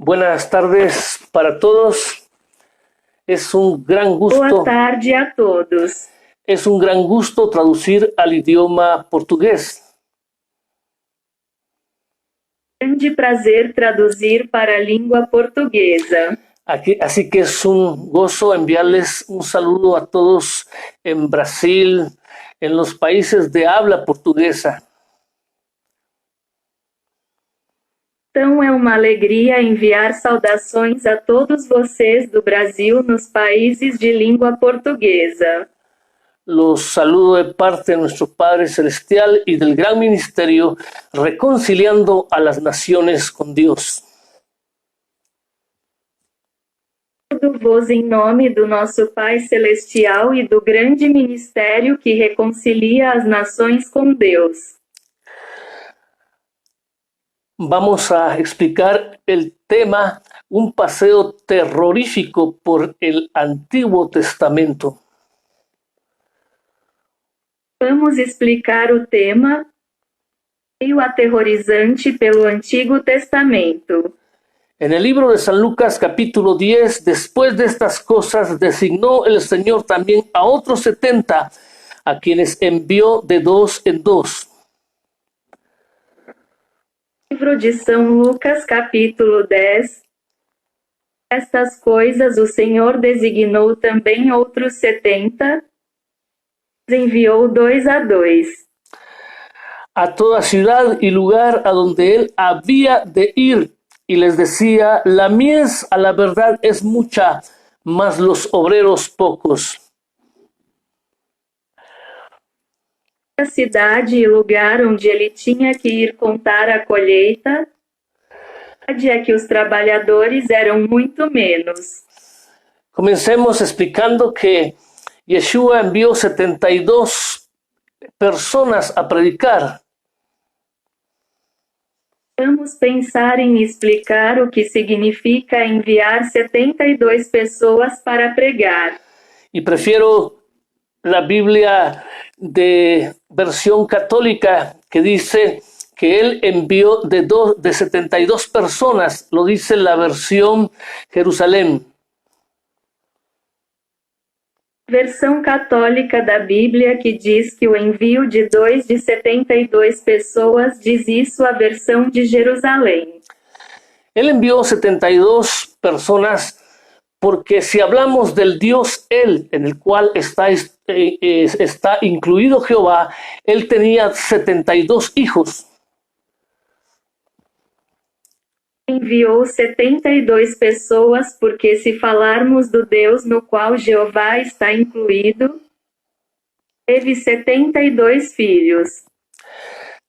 Buenas tardes para todos. Es un gran gusto. Boa tarde a todos. Es un gran gusto traducir al idioma portugués. Grande prazer traduzir para a língua portuguesa. Así que es un gozo enviarles un saludo a todos en Brasil, en los países de habla portuguesa. Então é uma alegria enviar saudações a todos vocês do Brasil nos países de língua portuguesa. Los saludo de parte de nuestro Padre Celestial y del gran ministerio reconciliando a las naciones con Dios. Saúdo-vos em nome do nosso Pai Celestial e do grande ministério que reconcilia as nações com Deus. Vamos a explicar el tema, un paseo terrorífico por el Antiguo Testamento. Vamos explicar o tema, meio aterrorizante pelo Antigo Testamento. En el libro de San Lucas capítulo 10, después de estas cosas, designó el Señor también a otros 70, a quienes envió de dos en dos. Livro de São Lucas, capítulo 10. Estas coisas o Senhor designou também outros 70, enviou 2 a 2. A toda ciudad y lugar a donde él había de ir, y les decía, la mies a la verdad es mucha, mas los obreros pocos. A cidade e lugar onde ele tinha que ir contar a colheita, a é que os trabalhadores eram muito menos. Comencemos explicando que Yeshua envió 72 personas a predicar. Vamos pensar em explicar o que significa enviar 72 pessoas para pregar. Y prefiero la Biblia de versión católica que dice que él envió de 72 personas, lo dice la versión Jerusalén. Versão católica da Bíblia que diz que o envio de 72 pessoas diz isso a versão de Jerusalém. Él envió 72 personas porque si hablamos del Dios Él, en el cual está incluido Jehová, él tenía 72 hijos. Enviou 72 pessoas porque se falarmos do Deus no qual Jeová está incluído, teve 72 filhos.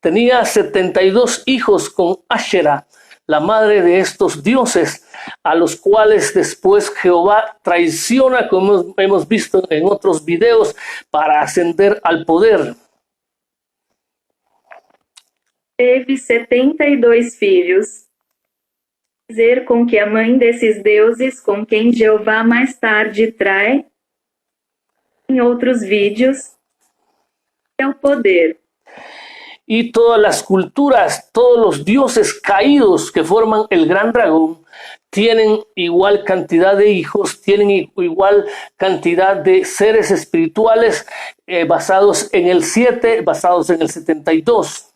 Tenía 72 hijos con Asherah, la madre de estos dioses, a los cuales después Jehová traiciona, como hemos visto en otros videos, para ascender al poder. Teve 72 filhos. Dizer com que a mãe desses deuses com quem Jeová mais tarde trai, em outros vídeos, é o poder. Y todas las culturas, todos los dioses caídos que forman el gran dragón, tienen igual cantidad de hijos, tienen igual cantidad de seres espirituales basados en el 7, basados en el 72.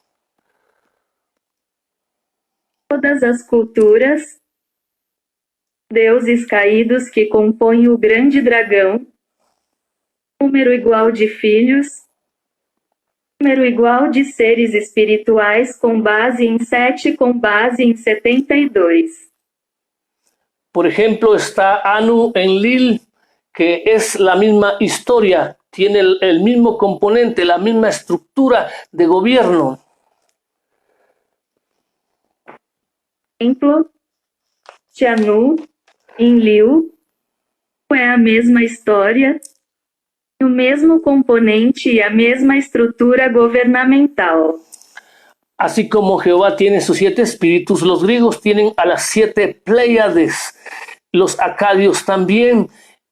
Todas as culturas, deuses caídos que compõem o grande dragão, número igual de filhos, número igual de seres espirituais com base em 7 com base em 72. Por ejemplo, está Anu Enlil, que es la misma historia, tiene el mismo componente, la misma estructura de gobierno. Exemplo, Tianu, Enlil, é a mesma história, o mesmo componente y a mesma estructura gubernamental. Así como Jehová tiene sus 7 espíritus, los griegos tienen a las 7 Pléyades, los acadios también,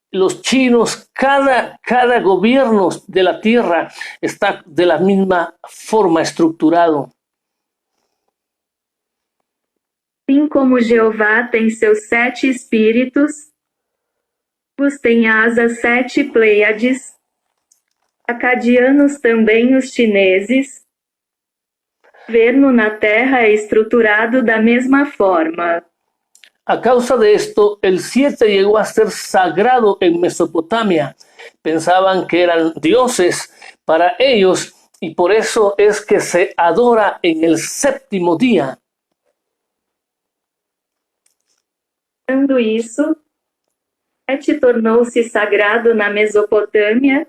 los chinos, cada gobierno de la tierra está de la misma forma estructurado. Assim como Jeová tem seus 7 espíritos, os tem asas 7 Pleiades, acadianos também os chineses. O governo na Terra é estruturado da mesma forma. A causa de esto, el 7 llegó a ser sagrado en Mesopotamia. Pensaban que eran dioses para ellos y por eso es que se adora en el séptimo día. Dando isso, Sete tornou-se sagrado na Mesopotâmia.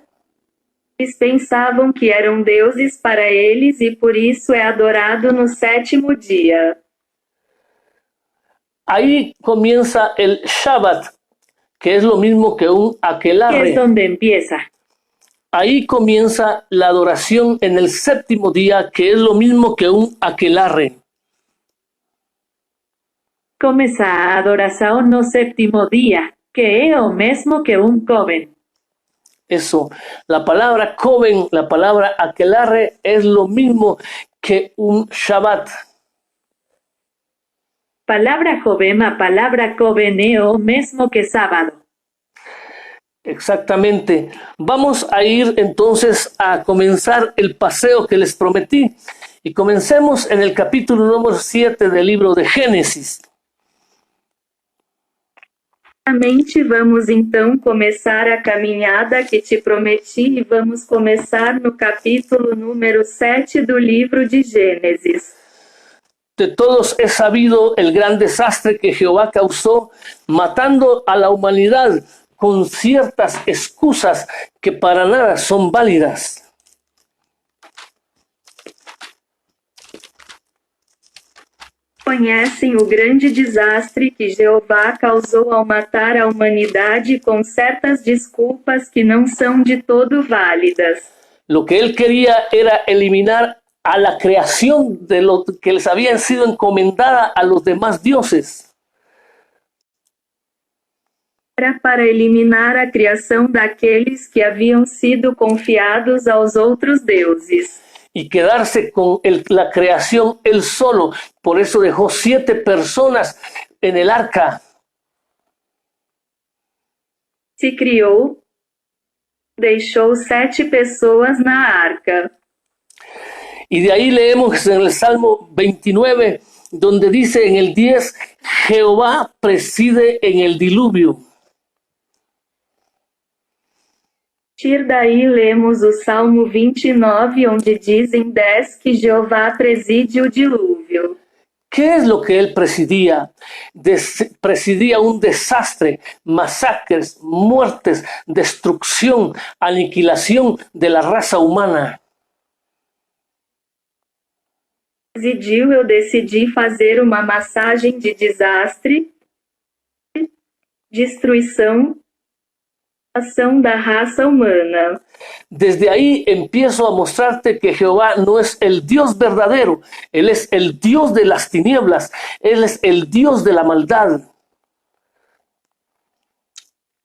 Eles pensavam que eram deuses para eles e por isso é adorado no 7º dia. Ahí comienza el Shabbat, que es lo mismo que un Que es aquelarre. donde empieza. Ahí comienza la adoración en el séptimo día, que es lo mismo que un aquelarre. Começa a adoração no 7º dia, que é o mesmo que coven. Eso, la palabra coven, la palabra aquelarre es lo mismo que un Shabbat. Palavra coven, a palavra coven é o mesmo que sábado. Exactamente. Vamos a ir entonces a comenzar el paseo que les prometí. Y comencemos en el capítulo número 7 del libro de Génesis. Vamos então começar a caminhada que te prometi e vamos começar no capítulo número 7 do livro de Gênesis. De todos es sabido el gran desastre que Jehová causó matando a la humanidad con ciertas excusas que para nada son válidas. Conhecem o grande desastre que Jeová causou ao matar a humanidade com certas desculpas que não são de todo válidas. Lo que él quería era eliminar a la creación de lo que les habían sido encomendada a los demás dioses. Era para eliminar a criação daqueles que haviam sido confiados aos outros deuses. Y quedarse con la creación él solo. Por eso dejó 7 personas en el arca. Se criou, deixou 7 pessoas na arca. Y de ahí leemos en el Salmo 29, donde dice en el 10, Jehová preside en el diluvio. Daí lemos o Salmo 29, onde diz em 10 que Jeová preside o dilúvio. ¿Qué es lo que él presidía? Presidía un desastre, masacres, muertes, destrucción, aniquilación de la raza humana. Presidiu, eu decidi fazer uma massagem de desastre, destruição, ação da raça humana. Desde ahí empiezo a mostrarte que Jehová no es el Dios verdadero, Él es el Dios de las tinieblas, Él es el Dios de la maldad.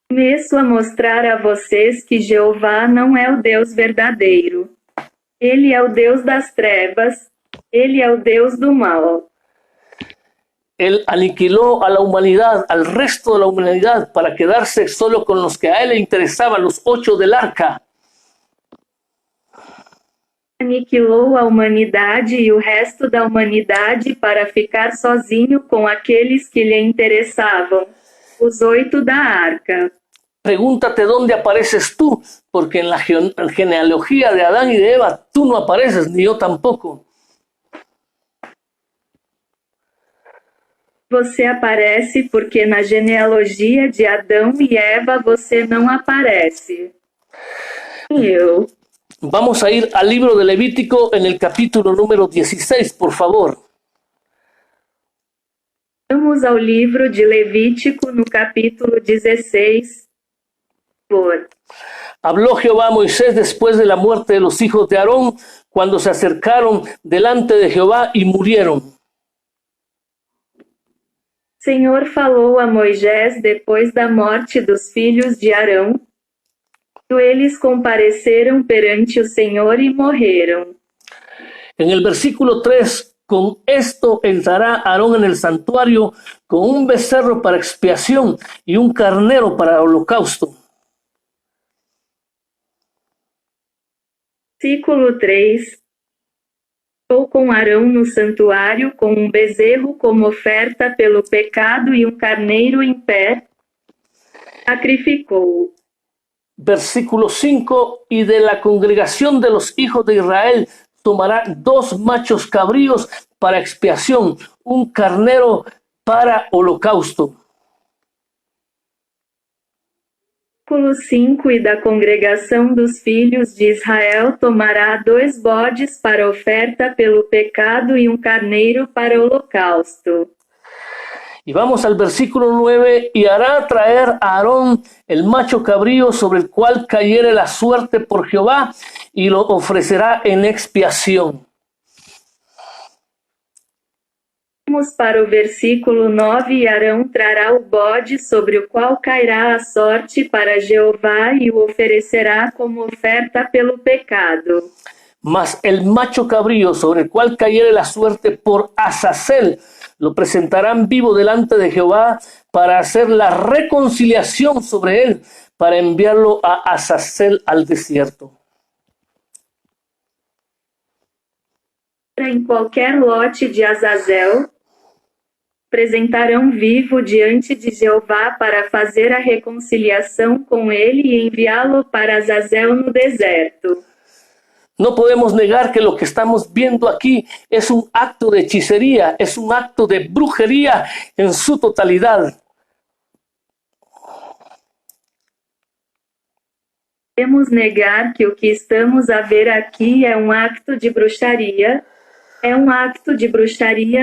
Começo a mostrar a vocês que Jeová não é o Deus verdadeiro. Ele é o Deus das trevas, ele é o Deus do mal. Él aniquiló a la humanidad, al resto de la humanidad, para quedarse solo con los que a él le interesaban, los 8 del arca. Aniquilou a humanidade e o resto da humanidade para ficar sozinho com aqueles que lhe interessavam, os 8 da arca. Pregúntate dónde apareces tú, porque en la genealogía de Adán y de Eva tú no apareces, ni yo tampoco. Você aparece porque na genealogia de Adão e Eva você não aparece. Eu. Vamos a ir al libro de Levítico en el capítulo número 16, por favor. Vamos ao livro de Levítico no capítulo 16. Habló Jehová a Moisés después de la muerte de los hijos de Aarón, cuando se acercaron delante de Jehová y murieron. Senhor falou a Moisés depois da morte dos filhos de Arão. Eles compareceram perante o Senhor e morreram. En el versículo 3 Con esto entrará Aarón en el santuario con un becerro para expiación y un carnero para holocausto. Versículo 3. Estou com Arão no santuário com um bezerro como oferta pelo pecado e um carneiro em pé. Sacrificou. Versículo 5, y de la congregación de los hijos de Israel tomará 2 machos cabríos para expiación, un carnero para holocausto. Versículo 5. E da congregação dos filhos de Israel tomará 2 bodes para oferta pelo pecado e um carneiro para holocausto. Y vamos al versículo 9, y hará traer a Aarón el macho cabrío sobre el cual cayere la suerte por Jehová, y lo ofrecerá en expiación. Vamos para o versículo 9. E Arão trará o bode sobre o qual cairá a sorte para Jeová e o oferecerá como oferta pelo pecado. Mas el macho cabrío sobre el cual cayere la suerte por Azazel, lo presentarán vivo delante de Jehová para hacer la reconciliación sobre él, para enviarlo a Azazel al desierto. Em qualquer lote de Azazel, apresentarão vivo diante de Jeová para fazer a reconciliação com ele e enviá-lo para Azazel no deserto. No podemos negar que lo que estamos viendo aquí es un acto de hechicería, es un acto de brujería en su totalidad. Podemos negar que o que estamos a ver aqui é um acto de bruxaria,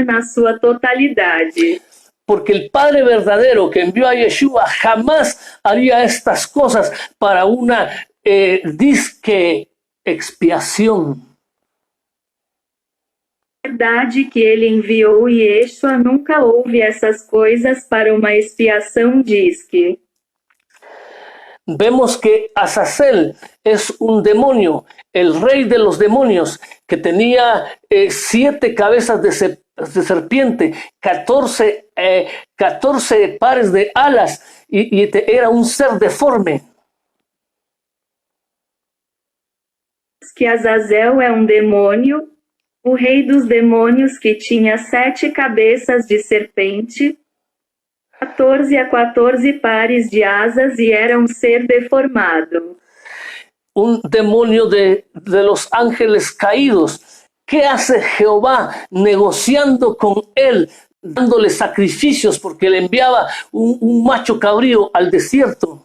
na sua totalidade. Porque el Padre verdadero que envió a Yeshua jamás haría estas cosas para una disque expiación. Verdade que ele enviou Yeshua nunca houve essas coisas para uma expiação disque. Vemos que Azazel es un demonio, el rey de los demonios, que tenía 7 cabezas de serpiente, 14 pares de alas, y era un ser deforme. Que Azazel é um demônio, o rei dos demônios que tinha 7 cabeças de serpente, 14 pares de asas e era um ser deformado. Un demonio de los ángeles caídos. ¿Qué hace Jehová negociando con él, dándole sacrificios porque le enviaba un macho cabrío al desierto?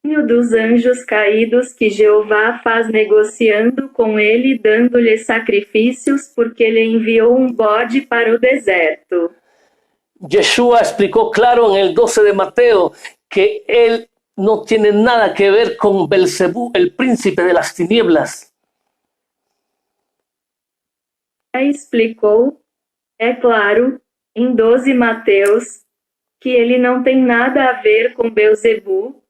Dos anjos caídos que Jeová faz negociando com ele, dando-lhe sacrifícios, porque lhe enviou um bode para o deserto. Yeshua explicó claro en el 12 de Mateo que él no tiene nada que ver con Belzebú, el príncipe de las tinieblas. Explicou, é claro, em 12 Mateus, que ele não tem nada a ver com Belzebu,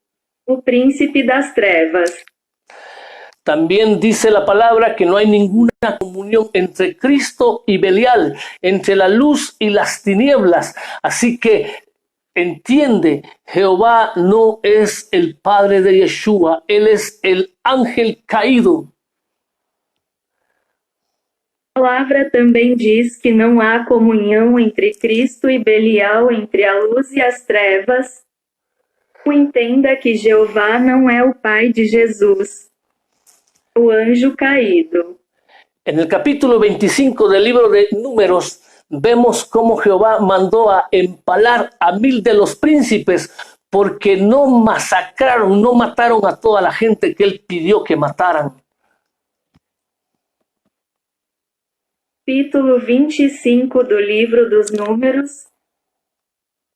o príncipe das trevas. También dice la palabra que no hay ninguna comunión entre Cristo y Belial, entre la luz y las tinieblas. Así que entiende, Jehová no es el padre de Yeshua, él es el ángel caído. A palavra também diz que não há comunhão entre Cristo e Belial, entre a luz e as trevas. Entenda que Jeová não é o pai de Jesus, o anjo caído. En el capítulo 25 del libro de Números, vemos cómo Jehová mandó a empalar a 1000 de los príncipes porque no masacraron, no mataron a toda la gente que él pidió que mataran. Capítulo 25 do livro dos Números.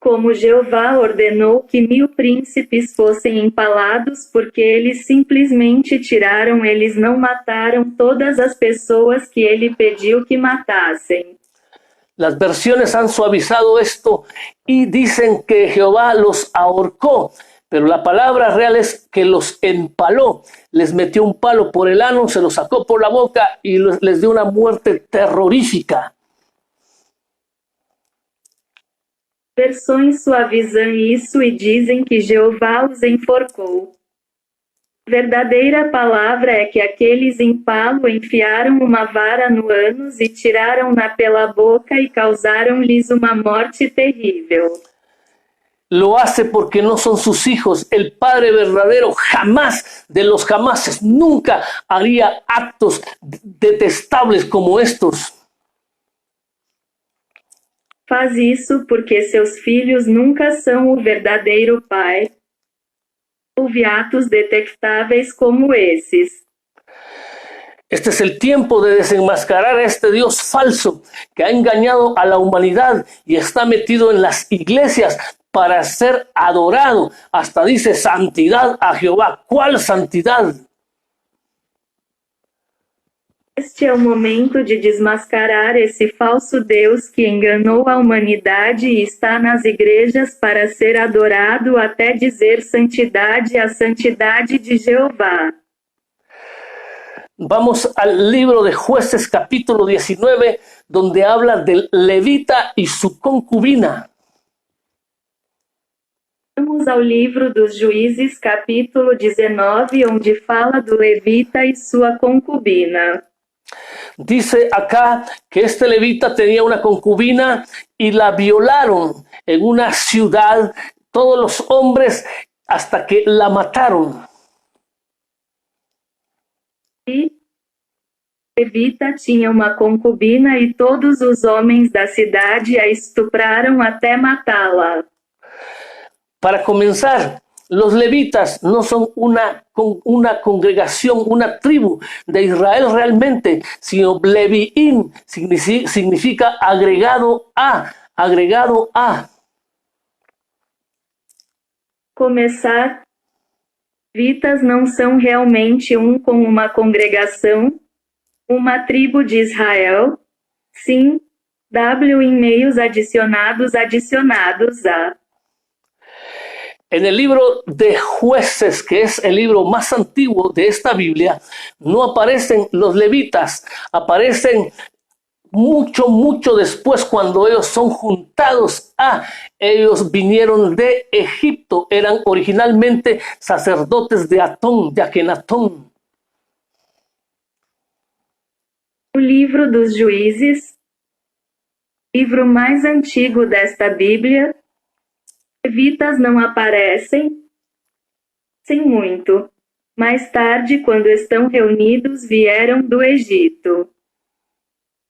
Como Jeová ordenou que 1000 príncipes fossem empalados porque eles simplesmente tiraram, eles não mataram todas as pessoas que ele pediu que matassem. Las versiones han suavizado esto y dicen que Jehová los ahorcó, Pero la palabra real es que los empaló, les metió un palo por el ano, se lo sacó por la boca y les dio una muerte terrorífica. Versões suavizam isso e dizem que Jeová os enforcou. Verdadeira palavra é que aqueles empalo enfiaram uma vara no ânus e tiraram-na pela boca e causaram-lhes uma morte terrível. Lo hace porque no son sus hijos. El Padre verdadero jamás de los jamases nunca haría actos detestables como estos. Faz isso porque seus filhos nunca são o verdadeiro pai. Houve atos detestáveis como esses. Este es el tiempo de desenmascarar a este Dios falso que ha engañado a la humanidad y está metido en las iglesias para ser adorado. Hasta dice santidad a Jehová. ¿Cuál santidad? Este é o momento de desmascarar esse falso Deus que enganou a humanidade e está nas igrejas para ser adorado até dizer santidade a santidade de Jeová. Vamos al libro de Jueces capítulo 19, donde habla del levita y su concubina. Vamos ao livro dos Juízes, capítulo 19, onde fala do levita e sua concubina. Dice acá que este levita tenía una concubina y la violaron en una ciudad, todos los hombres, hasta que la mataron. E levita tinha uma concubina e todos os homens da cidade a estupraram até matá-la. Para comenzar, los levitas no son una congregación, una tribu de Israel realmente, sino leviín significa agregado a, agregado a. Começar, levitas não são realmente com uma congregação, uma tribo de Israel, sim, em meios adicionados a. En el libro de Jueces, que es el libro más antiguo de esta Biblia, no aparecen los levitas, aparecen mucho después cuando ellos son juntados ellos vinieron de Egipto, eran originalmente sacerdotes de Atón, de Akenatón. O livro dos Juízes, livro mais antigo desta Bíblia, levitas não aparecem, sem muito. Mais tarde, quando estão reunidos, vieram do Egito.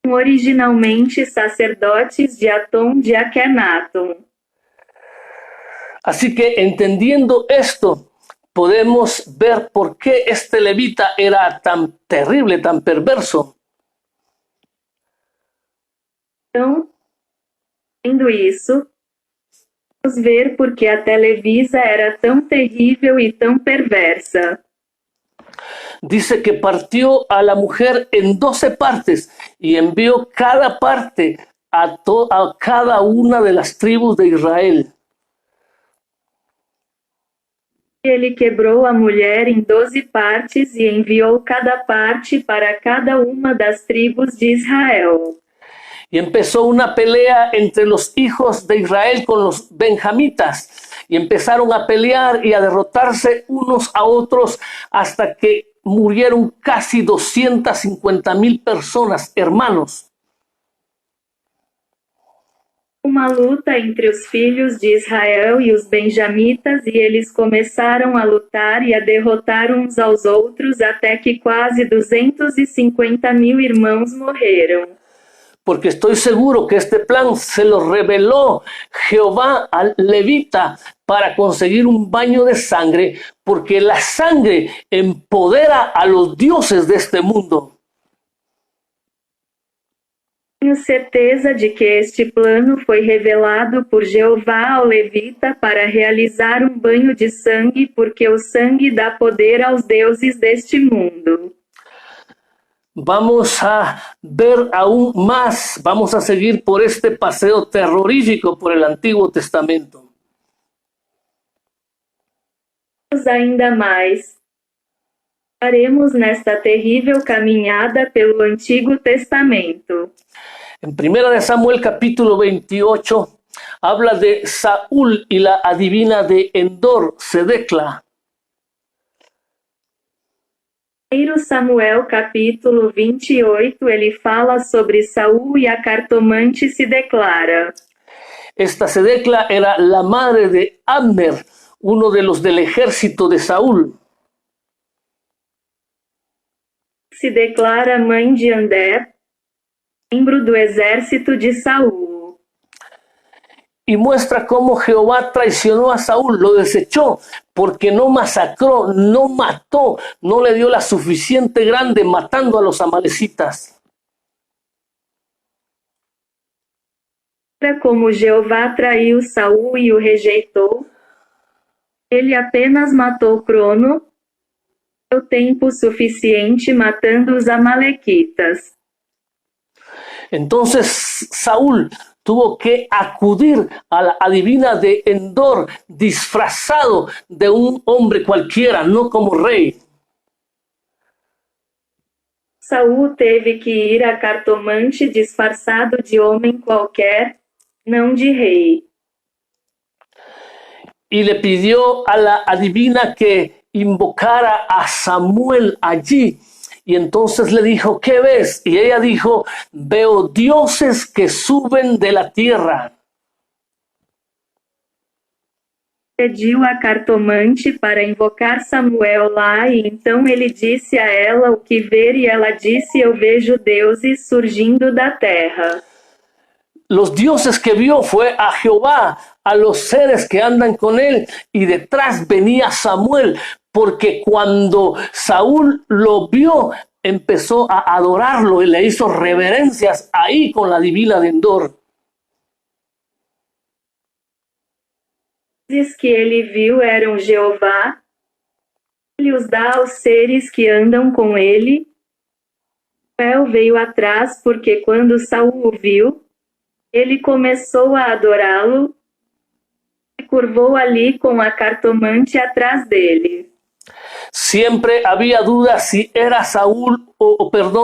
Originalmente sacerdotes de Atón de Akenaton. Así que entendiendo esto, podemos ver por qué este levita era tan terrible, tan perverso. Então, vendo isso, vamos ver por que a Televisa era tão terrível e tão perversa. Dice que partió a la mujer en 12 partes y envió cada parte a cada una de las tribus de Israel. Ele quebrou a mulher em 12 partes e enviou cada parte para cada uma das tribos de Israel. Y empezó una pelea entre los hijos de Israel con los benjamitas. Y empezaron a pelear y a derrotarse unos a otros hasta que murieron casi 250,000 personas, hermanos. Uma luta entre os filhos de Israel e os benjamitas, e eles começaram a lutar e a derrotar uns aos outros até que quase 250,000 irmãos morreram. Porque estoy seguro que este plan se lo reveló Jehová al levita para conseguir un baño de sangre, porque la sangre empodera a los dioses de este mundo. Tenho certeza de que este plano foi revelado por Jeová ao levita para realizar um banho de sangue, porque o sangue dá poder aos deuses deste mundo. Vamos a ver aún más, vamos a seguir por este paseo terrorífico por el Antiguo Testamento. ainda mais. Faremos nesta terrível caminhada pelo Antigo Testamento. En 1 de Samuel capítulo 28 habla de Saúl y la adivina de Endor, Sedecla. 1 Samuel capítulo 28, ele fala sobre Saul e a cartomante se declara. Esta Sedecla era la madre de Abner, uno de los del ejército de Saúl. Se declara mãe de Andé, membro do exército de Saul. Y muestra cómo Jehová traicionó a Saúl, lo desechó, porque no masacró, no mató, no le dio la suficiente grande matando a los amalecitas. Como Jeová traiu Saul e o rejeitou, ele apenas matou Crono, o tempo suficiente matando os amalequitas. Entonces Saúl tuvo que acudir a la adivina de Endor disfrazado de un hombre cualquiera, no como rey. Saul teve que ir a cartomante disfarçado de homem qualquer, não de rei. Y le pidió a la adivina que invocara a Samuel allí. Y entonces le dijo, ¿qué ves? Y ella dijo, veo dioses que suben de la tierra. Pediu a cartomante para invocar Samuel lá e então ele disse a ela o que ver e ela disse, eu vejo deuses surgindo da terra. Los dioses que vio fue a Jehová, a los seres que andan con él, y detrás venía Samuel, porque cuando Saúl lo vio, empezó a adorarlo y le hizo reverencias ahí con la divina de Endor. Os que ele viu eram Jeová, ele os dá aos seres que andam com ele. Samuel veio atrás porque quando Saul o viu, ele começou a adorá-lo e curvou ali com a cartomante atrás dele. Siempre había dudas si era Saúl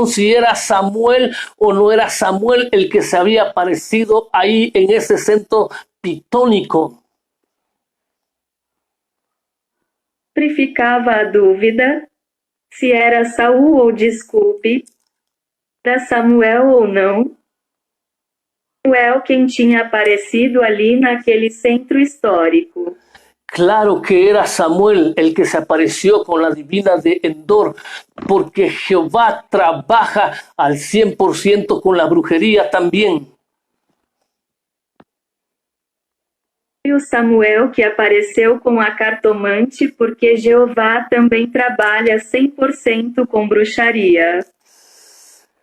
si era Samuel o no era Samuel el que se había aparecido ahí en ese centro pitónico. Sempre ficava a dúvida se era Saul ou desculpe, era Samuel ou não. Samuel quem tinha aparecido ali naquele centro histórico. Claro que era Samuel el que se apareció con la divina de Endor, porque Jehová trabaja al 100% con la brujería también. E o Samuel que apareceu com a cartomante porque Jeová também trabalha 100% com bruxaria.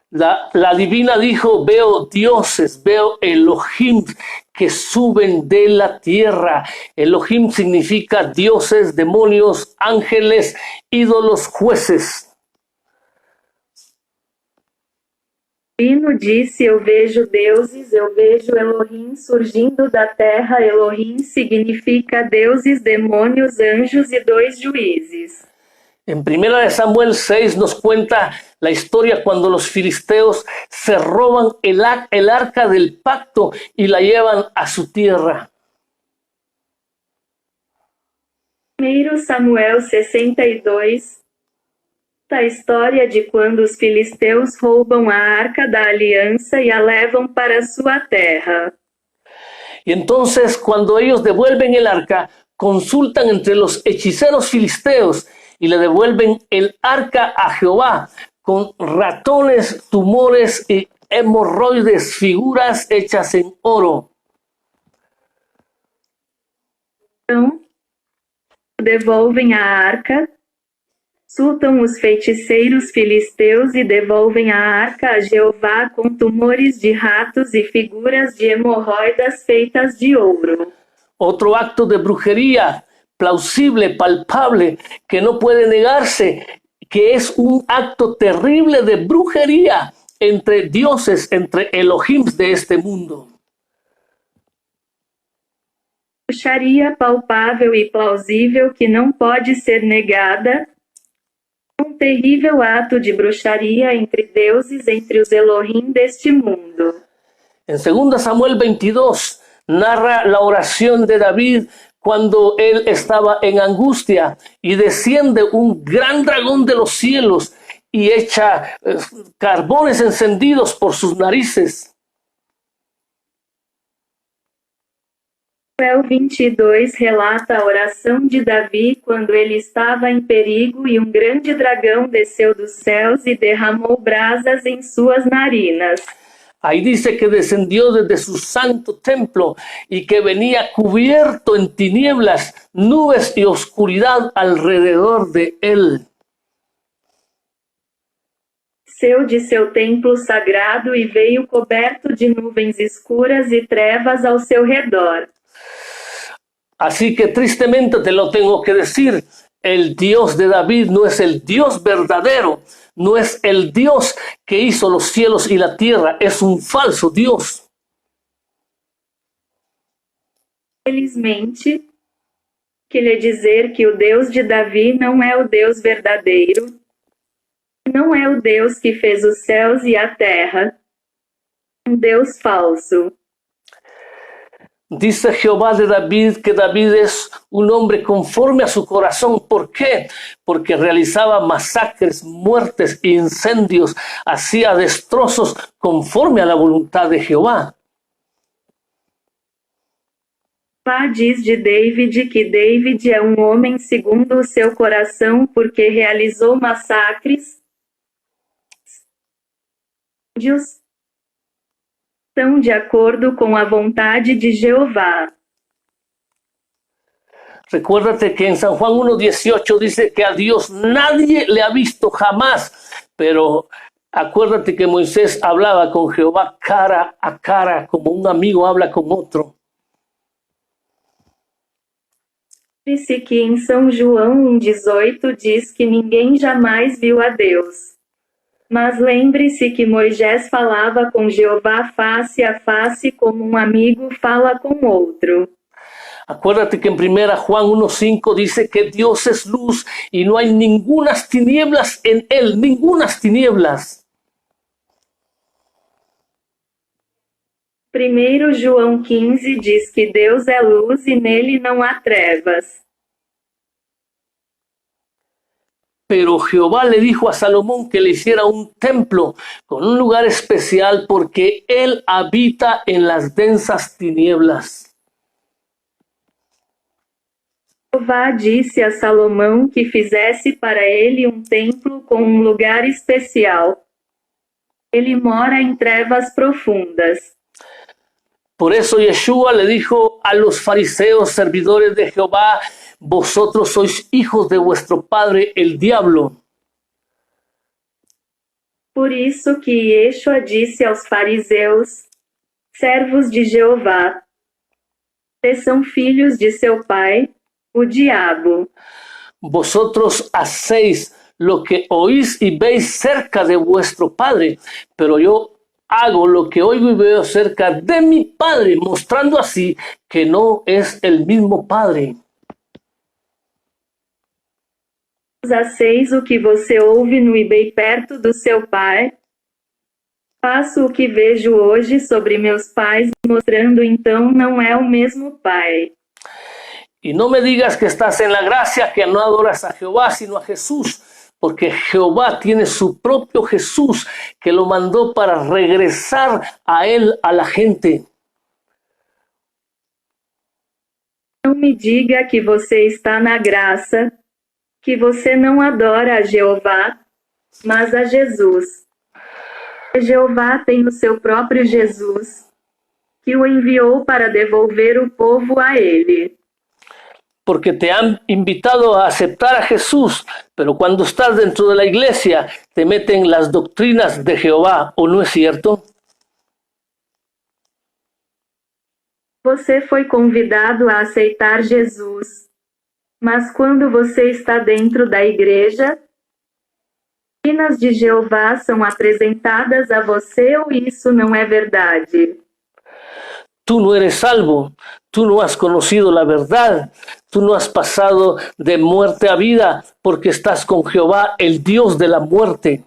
La divina dijo, veo dioses, veo Elohim que suben de la tierra. Elohim significa dioses, demonios, ángeles, ídolos, jueces. Hino disse, eu vejo deuses, eu vejo Elohim surgindo da terra. Elohim significa deuses, demônios, anjos e dois juízes. En 1 de Samuel 6 nos cuenta la historia cuando los filisteos se roban el arca del pacto y la llevan a su tierra. 1 Samuel 62, a história de quando os filisteus roubam a arca da aliança e a levam para sua terra. Y entonces cuando ellos devuelven el arca, consultan entre los hechiceros filisteos y le devuelven el arca a Jehová con ratones, tumores y hemorroides, figuras hechas en oro. Então, devolvem a arca, consultam os feiticeiros filisteus e devolvem a arca a Jeová com tumores de ratos e figuras de hemorroidas feitas de ouro. Otro acto de brujería plausible, palpable, que no puede negarse, que es un acto terrible de brujería entre dioses, entre Elohims de este mundo. Bruxaria palpável e plausível que não pode ser negada, um terrível ato de bruxaria entre deuses, entre os Elohim deste mundo. En 2 Samuel 22 narra la oración de David cuando él estaba en angustia y desciende un gran dragón de los cielos y echa carbones encendidos por sus narices. Samuel 22 relata a oração de Davi quando ele estava em perigo e um grande dragão desceu dos céus e derramou brasas em suas narinas. Ahí dice que descendió desde su santo templo y que venía cubierto en tinieblas, nubes y oscuridad alrededor de él. Desceu de seu templo sagrado e veio coberto de nuvens escuras e trevas ao seu redor. Así que tristemente te lo tengo que decir, el Dios de David no es el Dios verdadero, no es el Dios que hizo los cielos y la tierra, es un falso Dios. Felizmente, queria dizer que o Deus de Davi não é o Deus verdadeiro, não é o Deus que fez os céus e a terra, um Deus falso. Dice Jehová de David que David es un hombre conforme a su corazón. ¿Por qué? Porque realizaba masacres, muertes, incendios, hacía destrozos conforme a la voluntad de Jehová. Jeová diz de David que David é um homem segundo o seu coração porque realizou massacres, estão de acordo com a vontade de Jeová. Recuérdate que en San Juan 1:18 dice que a Dios nadie le ha visto jamás, pero acuérdate que Moisés hablaba con Jehová cara a cara, como un amigo habla con otro. Disse que em São João 1,18 diz que ninguém jamais viu a Deus. Mas lembre-se que Moisés falava com Jeová face a face como um amigo fala com outro. Acuérdate que en 1 Juan 1:5 dice que Dios es luz y no hay ningunas tinieblas en él, ningunas tinieblas. 1 João 15 diz que Deus é luz e nele não há trevas. Pero Jehová le dijo a Salomón que le hiciera un templo con un lugar especial porque él habita en las densas tinieblas. Jeová disse a Salomão que fizesse para ele um templo com um lugar especial. Ele mora em trevas profundas. Por eso Yeshua le dijo a los fariseos, servidores de Jehová, vosotros sois hijos de vuestro padre el diablo. Por isso que Yeshua disse aos fariseus, servos de Jeová, vocês são filhos de seu pai, o diabo. Vosotros hacéis lo que oís y veis cerca de vuestro padre, pero yo hago lo que oigo y veo cerca de mi padre, mostrando así que no es el mismo padre. Hacéis o que você ouve no eBay perto do seu pai. Faço o que vejo hoje sobre meus pais, mostrando então não é o mesmo pai. Y no me digas que estás en la gracia, que no adoras a Jehová, sino a Jesús, porque Jehová tiene su propio Jesús, que lo mandó para regresar a él, a la gente. Não me diga que você está na graça, que você não adora a Jeová, mas a Jesus. Jeová tem o seu próprio Jesus, que o enviou para devolver o povo a ele. Porque te han invitado a aceptar a Jesús, pero cuando estás dentro de la iglesia te meten las doctrinas de Jehová, ¿o no es cierto? Você foi convidado a aceitar Jesus, mas quando você está dentro da igreja, doutrinas de Jeová são apresentadas a você ou isso não é verdade? tú no eres salvo, tú no has conocido la verdad, tú no has pasado de muerte a vida porque estás con Jehová, el Dios de la muerte.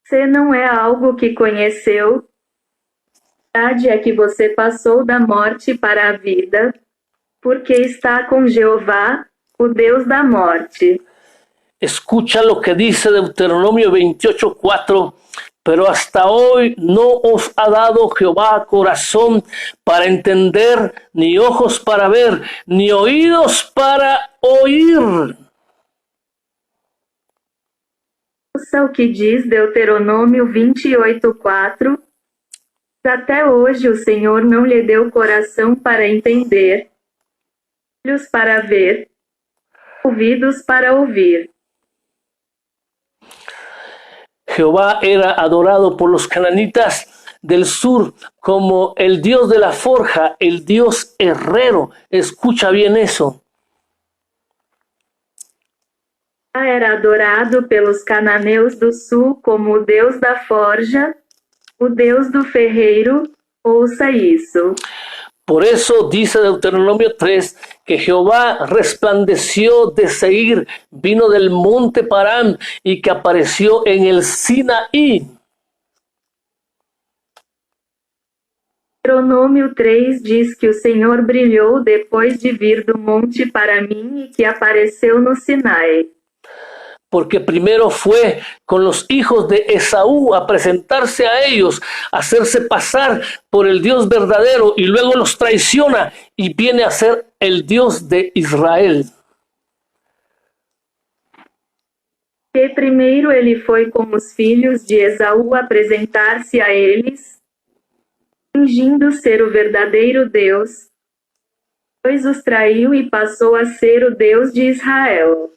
Você não é algo que conheceu. A verdade é que você passou da morte para a vida, porque está com Jeová, o Deus da morte. Escucha lo que dice Deuteronomio 28:4. Pero hasta hoy no os ha dado Jehová corazón para entender, ni ojos para ver, ni oídos para oír. Ouça o que diz Deuteronômio 28:4. Até hoje o Senhor não lhe deu coração para entender, olhos para ver, ouvidos para ouvir. Jehová era adorado por los cananitas del sur como el Dios de la forja, el Dios herrero. Escucha bien eso. Era adorado pelos cananeus do sul como o Deus da forja, o Deus do ferreiro. Ouça isso. Por eso dice Deuteronomio 3 que Jehová resplandeció de Seir, vino del monte Parán y que apareció en el Sinaí. Deuteronômio 3 diz que o Senhor brilhou depois de vir do monte para mim e que apareceu no Sinai. Porque primero fue con los hijos de Esaú a presentarse a ellos, a hacerse pasar por el Dios verdadero, y luego los traiciona y viene a ser el Dios de Israel. E primeiro ele foi com os filhos de Esaú apresentar-se a eles, fingindo ser o verdadeiro Deus, depois os traiu e passou a ser o Deus de Israel.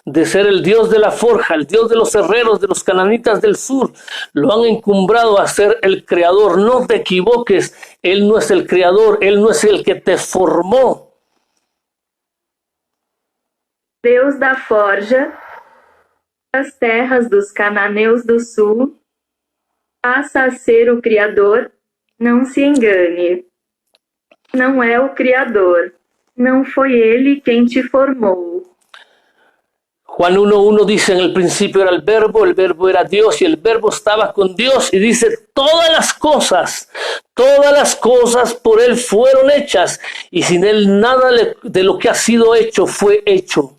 De ser el Dios de la forja, el Dios de los herreros, de los cananitas del sur, lo han encumbrado a ser el creador. No te equivoques, Él no es el creador, Él no es el que te formó. Deus da forja, das terras dos cananeus do sul, passa a ser o Criador. Não se engane. Não é o Criador. Não foi ele quem te formou. Juan 1:1 dice, en el principio era el verbo era Dios y el verbo estaba con Dios, y dice, todas las cosas por Él fueron hechas, y sin Él nada de lo que ha sido hecho fue hecho.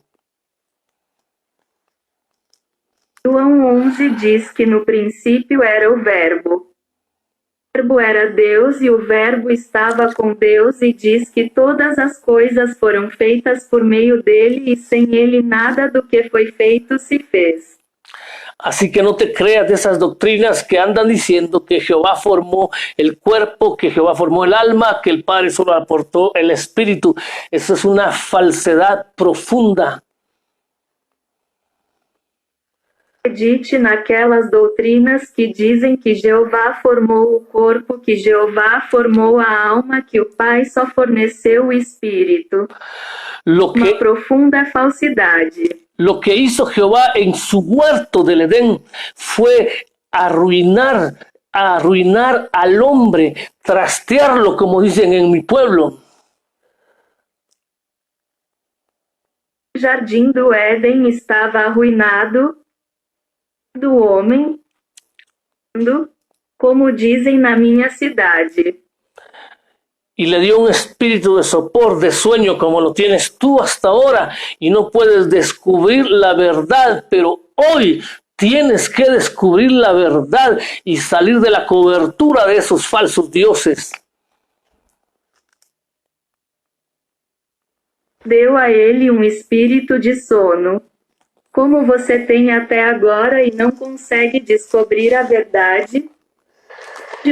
João 11 diz que no princípio era o Verbo. O Verbo era Deus e o Verbo estava com Deus, e diz que todas as coisas foram feitas por meio dele e sem ele nada do que foi feito se fez. Así que no te creas de esas doctrinas que andan diciendo que Jehová formó el cuerpo, que Jehová formó el alma, que el Padre solo aportó el espíritu. Eso es una falsedad profunda. Acredite naquelas doutrinas que dizem que Jeová formou o corpo, que Jeová formou a alma, que o Pai só forneceu o espírito. Uma profunda falsidade. Lo que hizo Jehová en su huerto del Edén fue arruinar al hombre, trastearlo, como dicen en mi pueblo. O jardim do Éden estava arruinado do homem, como dizem na minha cidade. Y le dio un espíritu de sopor, de sueño, como lo tienes tú hasta ahora, y no puedes descubrir la verdad, pero hoy tienes que descubrir la verdad y salir de la cobertura de esos falsos dioses. Deu a ele um espírito de sono. Como você tem até agora e não consegue descobrir a verdade,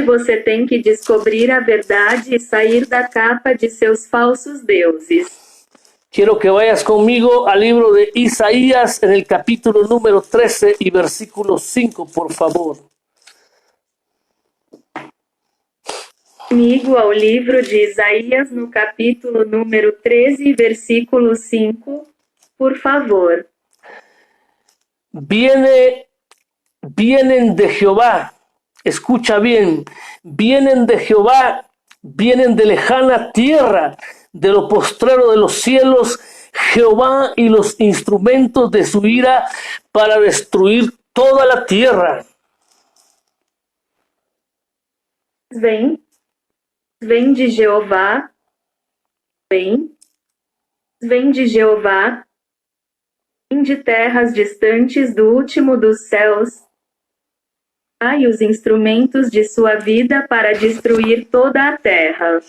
você tem que descobrir a verdade e sair da capa de seus falsos deuses. Quiero que vayas conmigo al libro de Isaías en el capítulo número 13 y versículo 5, por favor. Comigo ao livro de Isaías no capítulo número 13, versículo 5, por favor. Vienen de Jehová escucha bien, vienen de Jehová, vienen de lejana tierra, de lo postrero de los cielos, Jehová y los instrumentos de su ira para destruir toda la tierra. Vem de Jeová, vem de Jeová, vem de terras distantes do último dos céus, e os instrumentos de sua vida para destruir toda a terra.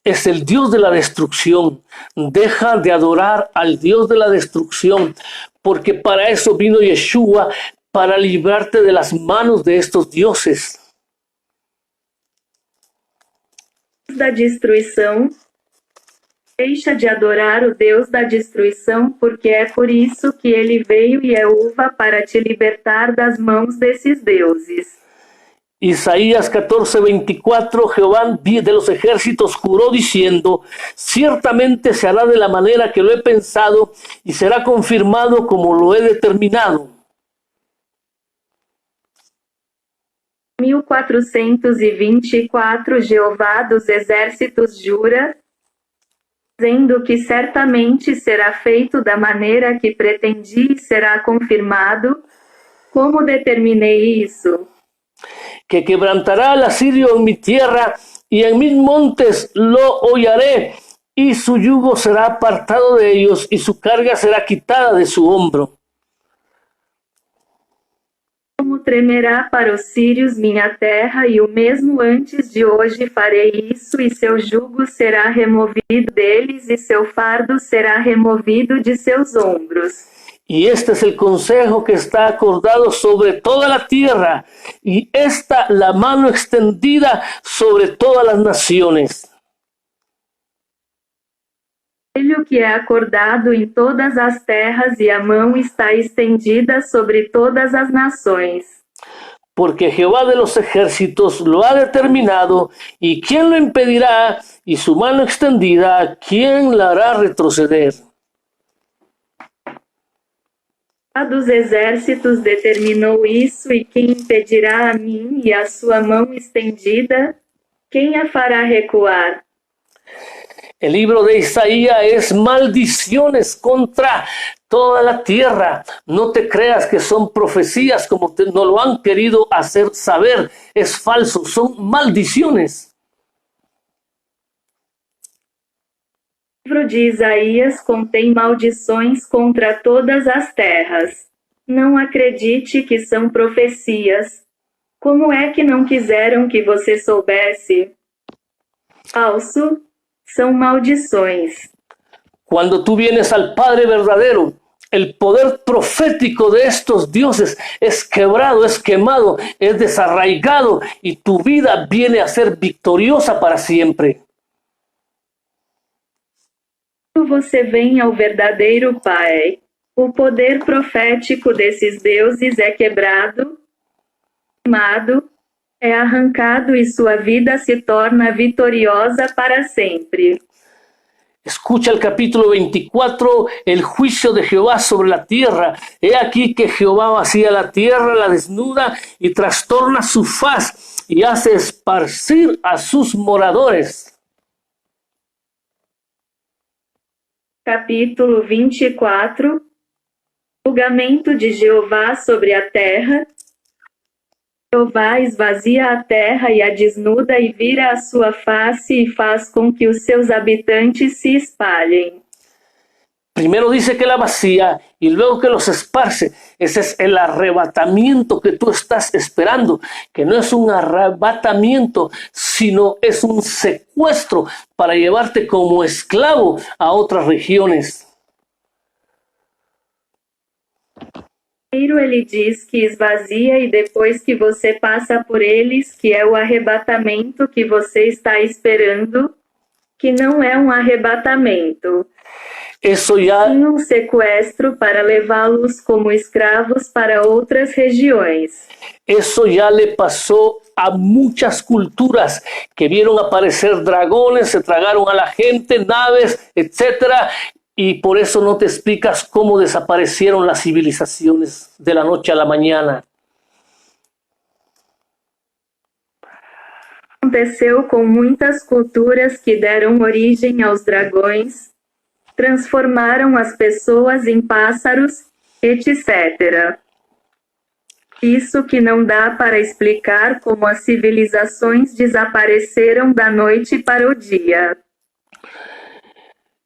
Es el Dios de la destrucción. Deja de adorar al Dios de la destrucción, porque para eso vino Yeshua, para librarte de las manos de estos dioses. Da destruição, deixa de adorar o Deus da destruição, porque é por isso que ele veio e é uva para te libertar das mãos desses deuses. Isaías 14:24, Jehová de los ejércitos juró diciendo, ciertamente se hará de la manera que lo he pensado y será confirmado como lo he determinado. 1424 Jeová dos exércitos jura, dizendo que certamente será feito da maneira que pretendi e será confirmado. Como determinei isso? Que quebrantará al asirio en mi tierra y en mis montes lo hollaré, y su yugo será apartado de ellos y su carga será quitada de su hombro. Como tremerá para os sírios minha terra, e o mesmo antes de hoje farei isso, e seu jugo será removido deles, e seu fardo será removido de seus ombros. Y este es el consejo que está acordado sobre toda la tierra, y esta la mano extendida sobre todas las naciones. Conselho que é acordado em todas as terras, e a mão está estendida sobre todas as nações. Porque Jehová de los ejércitos lo ha determinado, y ¿quién lo impedirá? Y su mano extendida, ¿quién la hará retroceder? A dos exércitos determinou isso, e quem impedirá a mim? E a sua mão estendida, quem a fará recuar? El libro de Isaías es maldiciones contra toda la tierra. No te creas que son profecías como no lo han querido hacer saber. Es falso, son maldiciones. O livro de Isaías contém maldições contra todas as terras. Não acredite que são profecias. Como é que não quiseram que você soubesse? Falso, são maldições. Cuando tú vienes al Padre verdadero, el poder profético de estos dioses es quebrado, es quemado, es desarraigado, y tu vida viene a ser victoriosa para siempre. Quando você vem ao verdadeiro Pai, o poder profético desses deuses é quebrado, queimado, é arrancado, e sua vida se torna vitoriosa para sempre. Escucha el capítulo 24, el juicio de Jehová sobre la tierra. He aquí que Jehová vacía la tierra, la desnuda y trastorna su faz y hace esparcir a sus moradores. Capítulo 24. Julgamento de Jeová sobre a terra. Jeová esvazia a terra e a desnuda, e vira a sua face e faz com que os seus habitantes se espalhem. Primero dice que la vacía y luego que los esparce. Ese es el arrebatamiento que tú estás esperando, que no es un arrebatamiento, sino es un secuestro para llevarte como esclavo a otras regiones. Primeiro ele diz que esvazia, e depois que você passa por eles, que é o arrebatamento que você está esperando, que não é um arrebatamento. Eso ya, Um sequestro para levá-los como escravos para outras regiões. eso ya le pasó a muchas culturas que vieron aparecer dragones, se tragaron a la gente, naves, etcétera, y por eso no te explicas cómo desaparecieron las civilizaciones de la noche a la mañana. aconteceu com muitas culturas que deram origem aos dragões, transformaram as pessoas em pássaros, etc. Isso que não dá para explicar como as civilizações desapareceram da noite para o dia.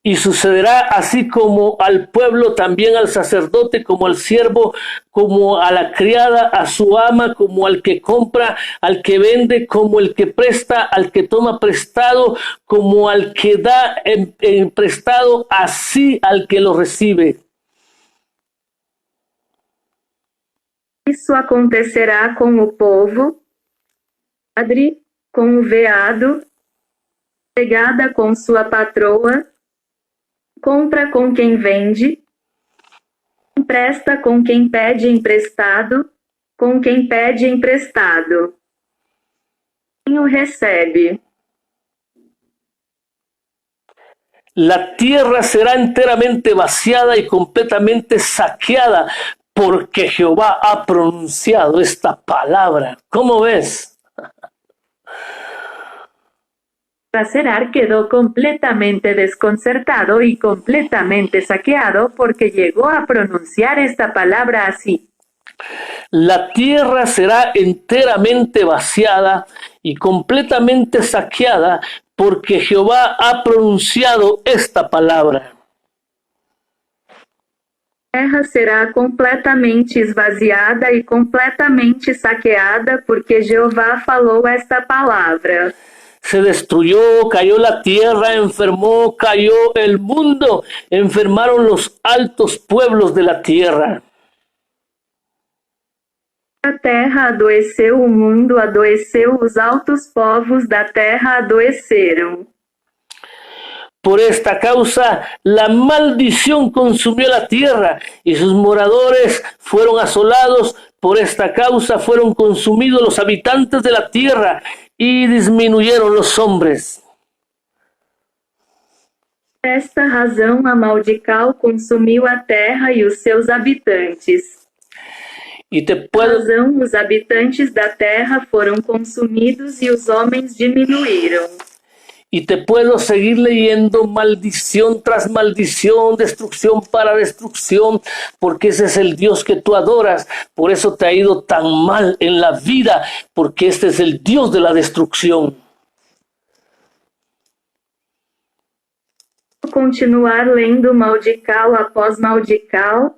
Y sucederá así como al pueblo, también al sacerdote, como al siervo, como a la criada, a su ama, como al que compra, al que vende, como el que presta, al que toma prestado, como al que da en prestado, así al que lo recibe. Isso acontecerá com o povo, padre, com o veado, pegada com sua patroa, compra com quem vende, empresta com quem pede emprestado, com quem pede emprestado. Quem o recebe. La tierra será enteramente vaciada y completamente saqueada porque Jehová ha pronunciado esta palabra. ¿Cómo ves? Traserar quedó completamente desconcertado y completamente saqueado porque llegó a pronunciar esta palabra así. La tierra será enteramente vaciada y completamente saqueada porque Jehová ha pronunciado esta palabra. A terra será completamente esvaziada e completamente saqueada porque Jeová falou esta palavra. Se destruyó, cayó la tierra, enfermó, cayó el mundo, enfermaron los altos pueblos de la tierra. A terra adoeceu, o mundo adoeceu, os altos povos da terra adoeceram. Por esta causa, la maldición consumió la tierra y sus moradores fueron asolados. Por esta causa fueron consumidos los habitantes de la tierra y disminuyeron los hombres. Por esta razão, a maldical consumiu a terra e os seus habitantes. Y te Por puedo, razão, os habitantes da terra foram consumidos e os homens diminuíram. y te puedo seguir leyendo maldición tras maldición, destrucción para destrucción, porque ese es el Dios que tú adoras. Por eso te ha ido tan mal en la vida, porque este es el Dios de la destrucción. Vou continuar lendo maldical após maldical,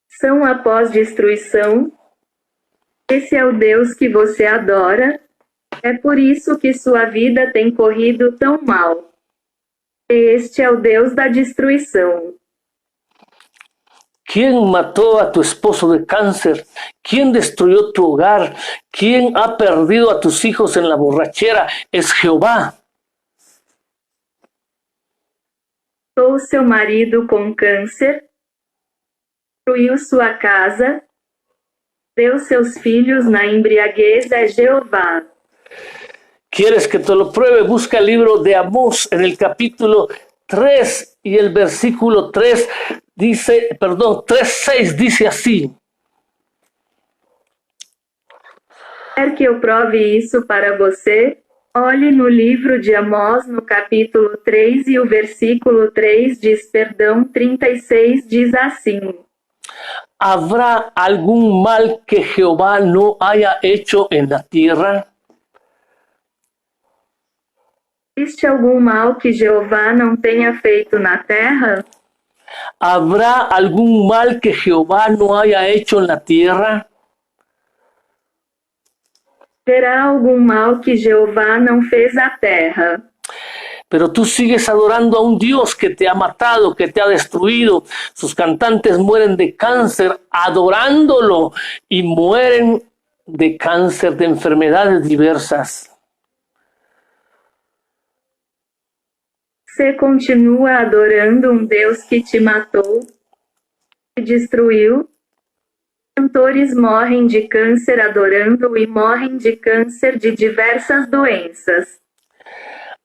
destruição após destruição. Esse é o Deus que você adora. É por isso que sua vida tem corrido tão mal. Este é o Deus da destruição. ¿Quién mató a tu esposo de cáncer? ¿Quién destruyó tu hogar? ¿Quién ha perdido a tus hijos en la borrachera? Es Jehová. Matou seu marido com câncer, destruiu sua casa, deu seus filhos na embriaguez, é Jeová. ¿Quieres que te lo pruebe? Busca el libro de Amós en el capítulo 3 y el versículo 3 dice, 3:6 dice así. Quer que eu prove isso para você? Olhe no livro de Amós, no capítulo 3 e o versículo 3 diz, 36 diz assim. ¿Habrá algún mal que Jehová no haya hecho en la tierra? Existe algum mal que Jeová não tenha feito na terra? ¿Habrá algún mal que Jehová no haya hecho en la tierra? Terá algum mal que Jeová não fez à terra? Pero tú sigues adorando a un Dios que te ha matado, que te ha destruido. Sus cantantes mueren de cáncer adorándolo y mueren de cáncer, de enfermedades diversas. Você continua adorando um Deus que te matou, te destruiu. Cantores morrem de câncer adorando e morrem de câncer de diversas doenças.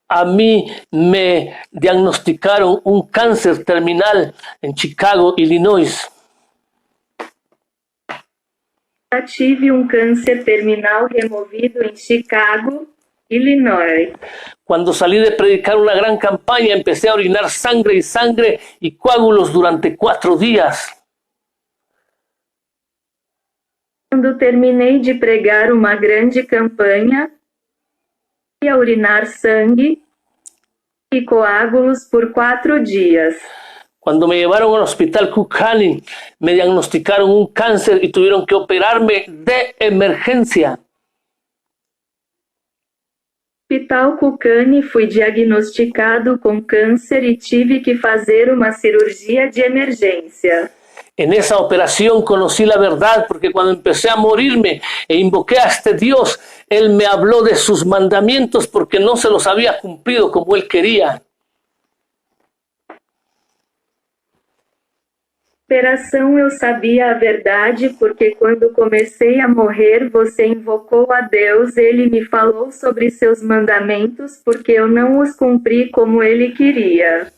A mí me diagnosticaron un cáncer terminal en Chicago, Illinois. Já tive um câncer terminal removido em Chicago, Illinois. Cuando salí de predicar una gran campaña, empecé a orinar sangre y coágulos durante 4 días. Quando terminei de pregar uma grande campanha, fui a urinar sangue e coágulos por 4 dias. Cuando me llevaron al hospital Cook County, me diagnosticaron un cáncer y tuvieron que operarme de emergencia. Hospital Cucani fui diagnosticado com câncer e tive que fazer uma cirurgia de emergência. En esa operación conocí la verdad porque cuando empecé a morirme e invoqué a este Dios, Él me habló de sus mandamientos porque no se los había cumplido como Él quería. Operação eu sabia a verdade porque quando comecei a morrer você invocou a Deus, Ele me falou sobre seus mandamentos porque eu não os cumpri como Ele queria.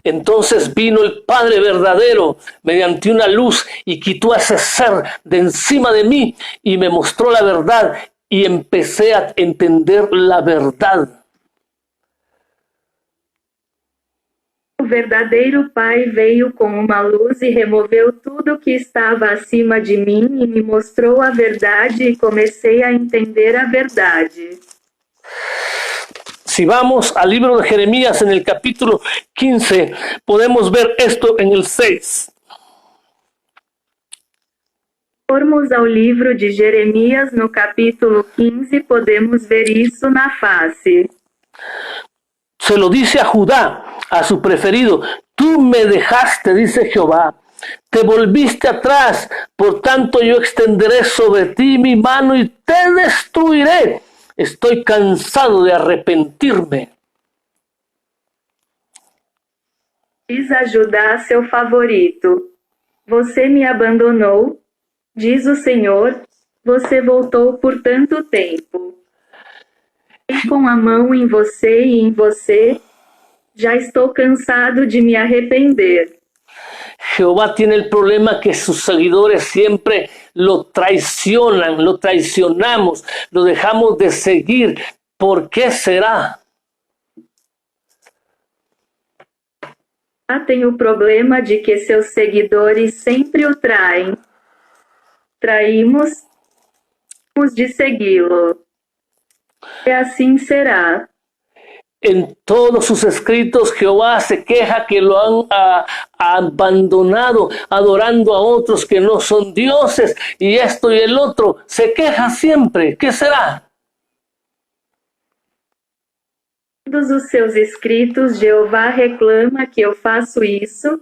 Entonces vino el Padre verdadero mediante una luz y quitó a ese ser de encima de mí y me mostró la verdad y empecé a entender la verdad. O verdadeiro Pai veio com uma luz e removeu tudo que estava acima de mim e me mostrou a verdade e comecei a entender a verdade. Si vamos al libro de Jeremías en el capítulo 15, podemos ver esto en el 6. Formos ao livro de Jeremias no capítulo 15, podemos ver isso na face. Se lo dice a Judá, a su preferido: tú me dejaste, dice Jehová, te volviste atrás, por tanto yo extenderé sobre ti mi mano y te destruiré. Estoy cansado de arrepentirme. Diz a Judá, seu favorito: você me abandonou, diz o Senhor, você voltou por tanto tempo. E com a mão em você e em você, já estou cansado de me arrepender. Jehová tiene el problema que sus seguidores siempre lo traicionan, lo traicionamos, lo dejamos de seguir. ¿Por qué será? Tem o problema de que seus seguidores sempre o traem. Traímos de segui-lo. E assim será. En todos sus escritos Jehová se queja que lo han abandonado, adorando a otros que no son dioses, y esto y el otro. Se queja siempre. ¿Qué será? Todos os seus escritos, Jeová reclama que eu faço isso.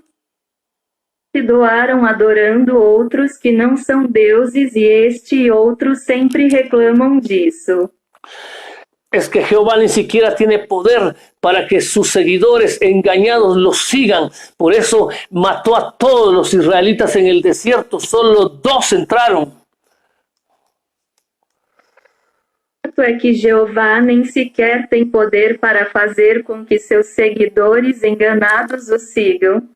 Se doaram adorando outros que não são deuses, e este e outros sempre reclamam disso. Es que Jehová ni siquiera tiene poder para que sus seguidores engañados los sigan. Por eso mató a todos los israelitas en el desierto. Solo 2 entraron. É que Jeová nem sequer tem poder para fazer com que seus seguidores enganados o sigam.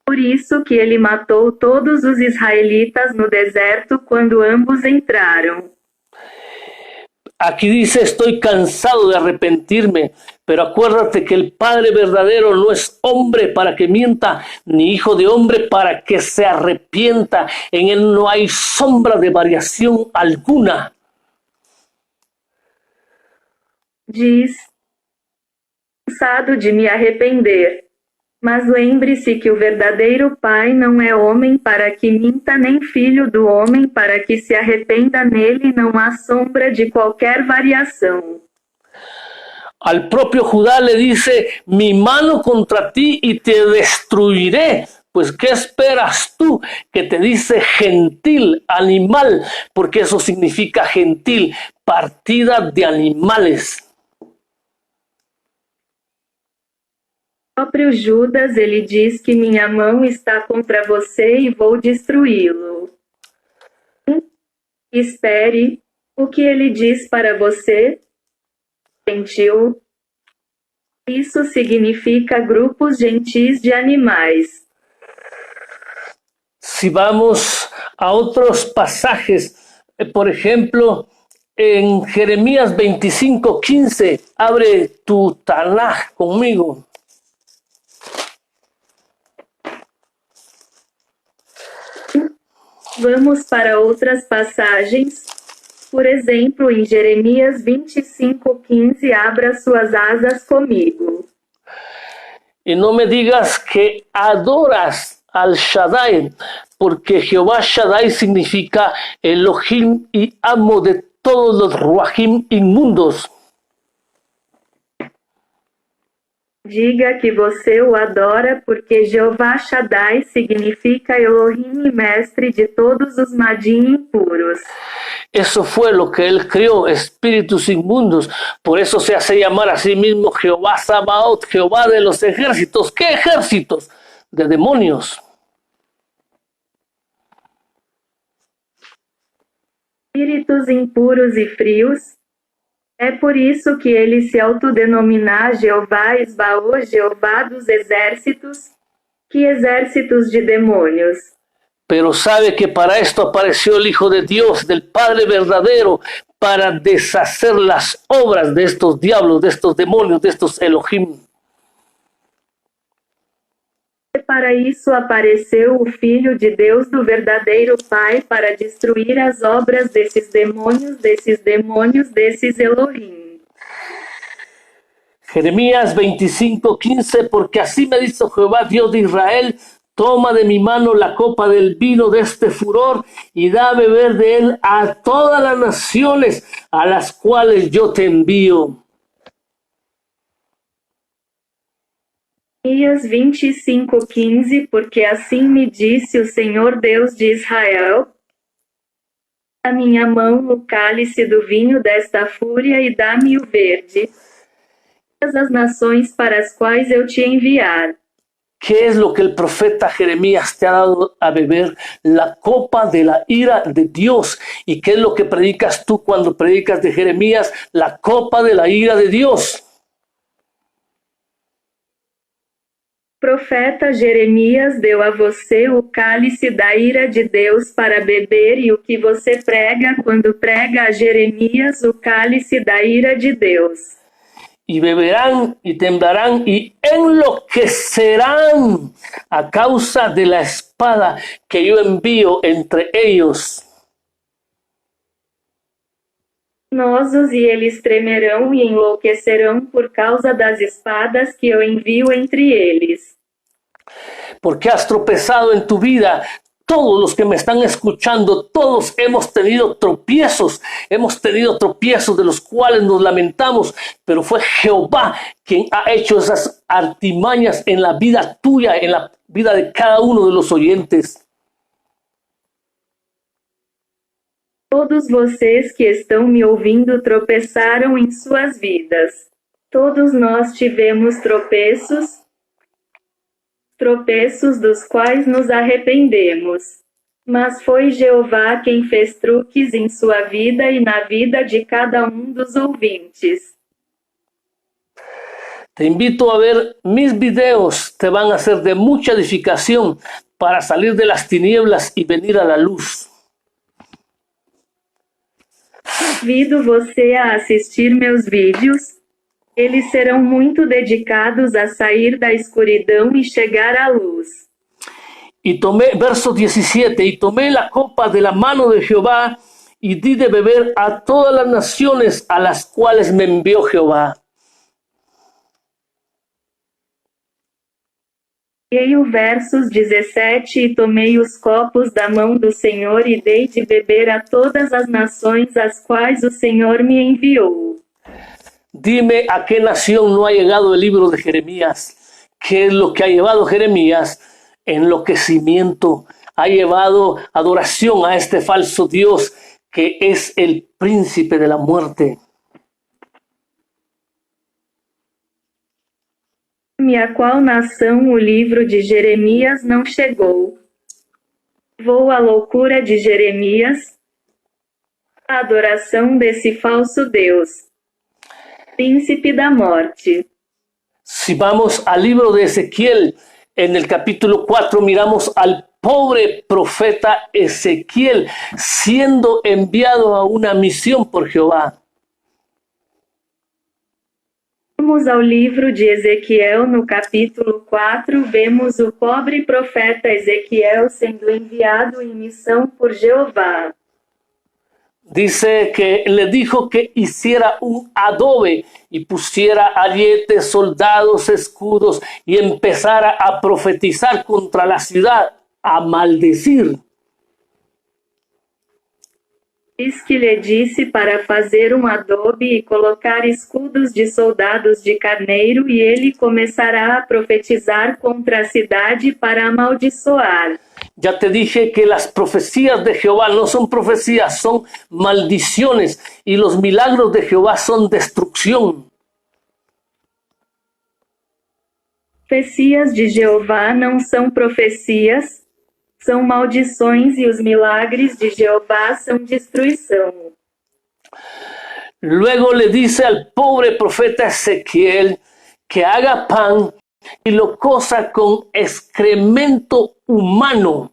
Por isso que ele matou todos os israelitas no deserto quando ambos entraram. Aquí dice: estoy cansado de arrepentirme, pero acuérdate que el Padre verdadero no es hombre para que mienta, ni hijo de hombre para que se arrepienta. En él no hay sombra de variación alguna. Diz: cansado de me arrepender. Mas lembre-se que o verdadeiro Pai não é homem para que minta, nem filho do homem para que se arrependa. Nele não há sombra de qualquer variação. Al propio Judá le dice: mi mano contra ti y te destruiré. Pues ¿qué esperas tú? Que te dice gentil, animal, porque eso significa gentil, partida de animales. O próprio Judas, ele diz que minha mão está contra você e vou destruí-lo. Espere, o que ele diz para você? Gentil. Isso significa grupos gentis de animais. Si vamos a otros pasajes, por ejemplo, en Jeremías 25:15. Abre tu Tanaj conmigo. Vamos para outras passagens. Por exemplo, em Jeremias 25:15, abra suas asas comigo. Y no me digas que adoras al Shaddai, porque Jehová Shaddai significa Elohim y amo de todos los Ruahim inmundos. Diga que você o adora, porque Jeová Shaddai significa Elohim e mestre de todos os Madim impuros. Eso fue lo que él creó, espíritus inmundos. Por eso se hace llamar a sí mismo Jehová Sabaoth, Jehová de los ejércitos. ¿Qué ejércitos? De demonios. Espíritos impuros e frios. É por isso que ele se autodenomina Jeová Esbaô, Jeová dos exércitos. Que exércitos de demônios! Pero sabe que para esto apareció el Hijo de Dios, del Padre verdadero, para deshacer las obras de estos diablos, de estos demonios, de estos Elohim. Para isso apareceu o Filho de Deus do verdadeiro Pai para destruir as obras desses demônios, desses Elohim. Jeremías 25:15, porque así me dice Jehová, Dios de Israel, toma de mi mano la copa del vino de este furor y da a beber de él a todas las naciones a las cuales yo te envío. Jeremias 25:15, porque assim me disse o Senhor Deus de Israel: a minha mão o cálice do vinho desta fúria e dá-me o verde, todas as nações para as quais eu te enviar. ¿Qué es lo que el profeta Jeremías te ha dado a beber? La copa de la ira de Dios. ¿Y qué es lo que predicas tú cuando predicas de Jeremías? La copa de la ira de Dios. Profeta Jeremias deu a você o cálice da ira de Deus para beber, e o que você prega quando prega a Jeremias o cálice da ira de Deus. Y beberán y temblarán y enloquecerán a causa de la espada que yo envío entre ellos. Nosos e eles tremerão e enlouquecerão por causa das espadas que eu envio entre eles. Porque has tropezado en tu vida. Todos los que me están escuchando, todos hemos tenido tropiezos de los cuales nos lamentamos, pero fue Jehová quien ha hecho esas artimañas en la vida tuya, en la vida de cada uno de los oyentes. Todos vocês que estão me ouvindo tropeçaram em suas vidas. Todos nós tivemos tropeços dos quais nos arrependemos. Mas foi Jeová quem fez truques em sua vida e na vida de cada um dos ouvintes. Te invito a ver mis videos, te van a ser de mucha edificación para salir de las tinieblas y venir a la luz. Convido você a assistir meus vídeos. Eles serão muito dedicados a sair da escuridão e chegar à luz. Y tomé, verso 17, y tomé la copa de la mano de Jehová y di de beber a todas las naciones a las cuales me envió Jehová. E o versos 17, e tomei os copos da mão do Senhor e dei de beber a todas as nações às quais o Senhor me enviou. Dime a qué nación no ha llegado el libro de Jeremías. ¿Qué es lo que ha llevado Jeremías? Enloquecimiento. Ha llevado adoración a este falso Dios que es el príncipe de la muerte. A qual nação o livro de Jeremias não chegou? Vou à loucura de Jeremias, a adoração desse falso Deus, príncipe da morte. Si vamos al libro de Ezequiel, En el capítulo 4 miramos al pobre profeta Ezequiel siendo enviado a una misión por Jehová. Vamos ao livro de Ezequiel, no capítulo 4, vemos o pobre profeta Ezequiel sendo enviado em missão por Jeová. Dice que le dijo que hiciera un adobe y pusiera arietes, soldados, escudos y empezara a profetizar contra la ciudad, a maldecir. Diz que lhe disse para fazer um adobe e colocar escudos de soldados de carneiro, e ele começará a profetizar contra a cidade para amaldiçoar. Ya te dije que las profecías de Jehová no son profecías, son maldiciones, y los milagros de Jehová son destrucción. Profecias de Jeová não são profecias, são maldições, e os milagres de Jeová são destruição. Luego le dice al pobre profeta Ezequiel que haga pan y lo cosa con excremento humano.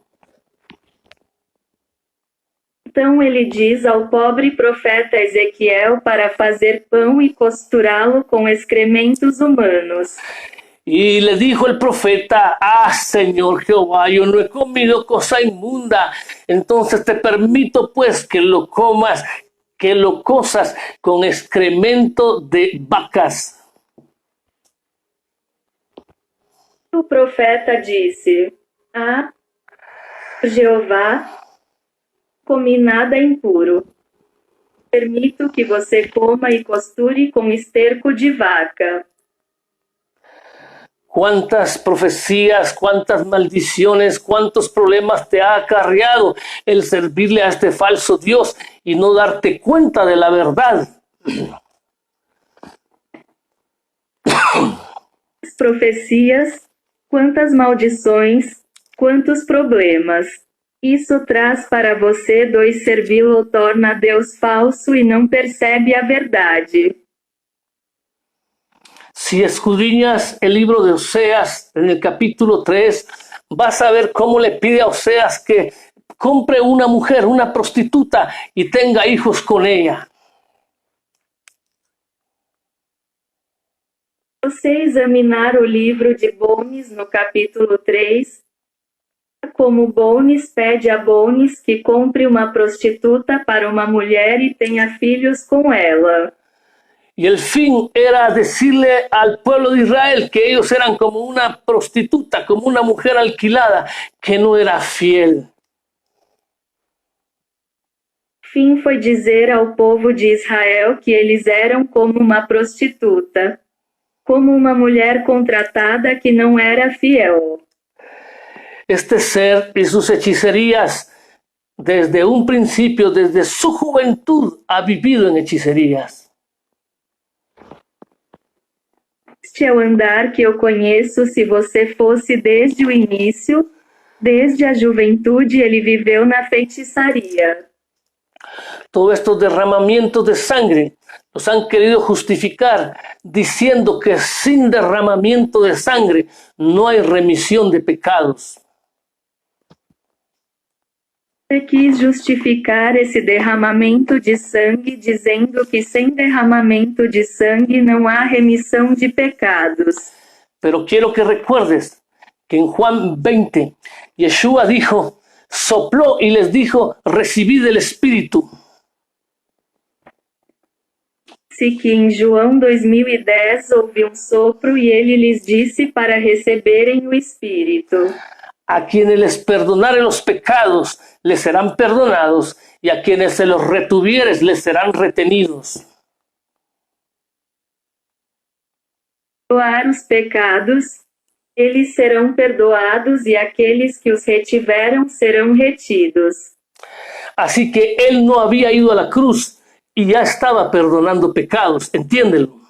Então ele diz ao pobre profeta Ezequiel para fazer pão e costurá-lo com excrementos humanos. Y le dijo el profeta: ah, Señor Jehová, yo no he comido cosa inmunda, entonces te permito pues que lo comas, que lo cosas con excremento de vacas. O profeta disse: ah, Jeová, comi nada impuro. Permito que você coma e costure com esterco de vaca. Cuántas profecías, cuántas maldiciones, cuántos problemas te ha acarreado el servirle a este falso Dios y no darte cuenta de la verdad. Profecias, quantas maldições, quantos problemas. Isso traz para você dois servi-lo torna Deus falso e não percebe a verdade. Si escudriñas el libro de Oseas en el capítulo 3, vas a ver cómo le pide a Oseas que compre una mujer, una prostituta, y tenga hijos con ella. Você examinar o livro de Bones no capítulo 3, como Bones pede a Bones que compre uma prostituta para uma mulher e tenha filhos com ela. Y el fin era decirle al pueblo de Israel que ellos eran como una prostituta, como una mujer alquilada, que no era fiel. Fim foi dizer ao povo de Israel que eles eram como uma prostituta, como uma mulher contratada que não era fiel. Este ser y sus hechicerías, desde un principio, desde su juventud, ha vivido en hechicerías. Este é o andar que eu conheço. Se você fosse desde o início, desde a juventude, ele viveu na feitiçaria. Todos estos derramamientos de sangre los han querido justificar diciendo que sin derramamiento de sangre no hay remisión de pecados. Você quis justificar esse derramamento de sangue dizendo que sem derramamento de sangue não há remissão de pecados. Pero quiero que recuerdes que en Juan 20, Yeshua dijo, sopló y les dijo, recibid el Espíritu. Se que em João 2010 houve um sopro e ele lhes disse para receberem o Espírito. A quienes les perdonare los pecados, les serán perdonados, y a quienes se los retuvieres, les serán retenidos. Perdoar os pecados, eles serão perdoados, e aqueles que os retiveram serão retidos. Así que él no había ido a la cruz y ya estaba perdonando pecados, entiéndelo.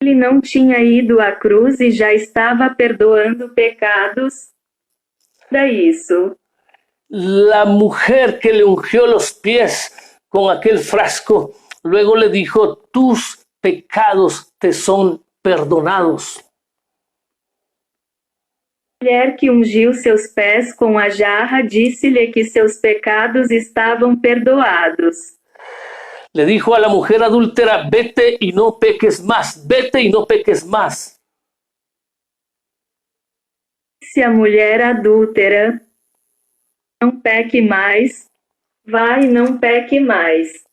Ele não tinha ido à cruz e já estava perdoando pecados. Da isso. La mujer que le ungió los pies con aquel frasco, luego le dijo, tus pecados te son perdonados. A mulher que ungiu seus pés com a jarra disse-lhe que seus pecados estavam perdoados. Le dijo a la mujer adúltera, vete y no peques más, vete y no peques más. Se a mulher adúltera, não peque mais, vai e não peque mais.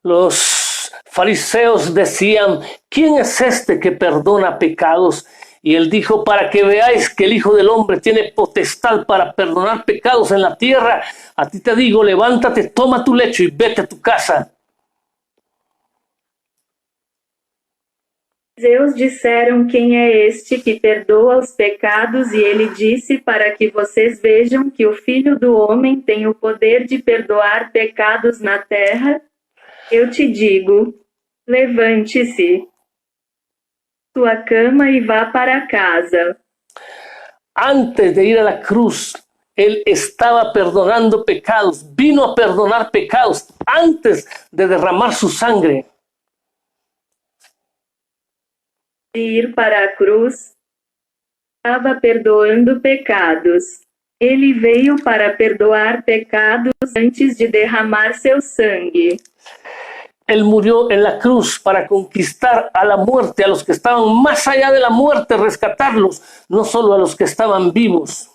Los fariseos decían, ¿quién es este que perdona pecados? Y él dijo, para que veáis que el Hijo del Hombre tiene potestad para perdonar pecados en la tierra, a ti te digo, levántate, toma tu lecho y vete a tu casa. Zeus disseram, quem é este que perdoa os pecados? E ele disse, para que vocês vejam que o Filho do Homem tem o poder de perdoar pecados na terra. Eu te digo, levante-se sua cama e vá para casa. Antes de ir a la cruz, él estaba perdonando pecados, vino a perdonar pecados antes de derramar su sangre. De ir para a cruz, estava perdoando pecados. Ele veio para perdoar pecados antes de derramar seu sangue. Él murió en la cruz para conquistar a la muerte, a los que estaban más allá de la muerte, rescatarlos, no solo a los que estaban vivos.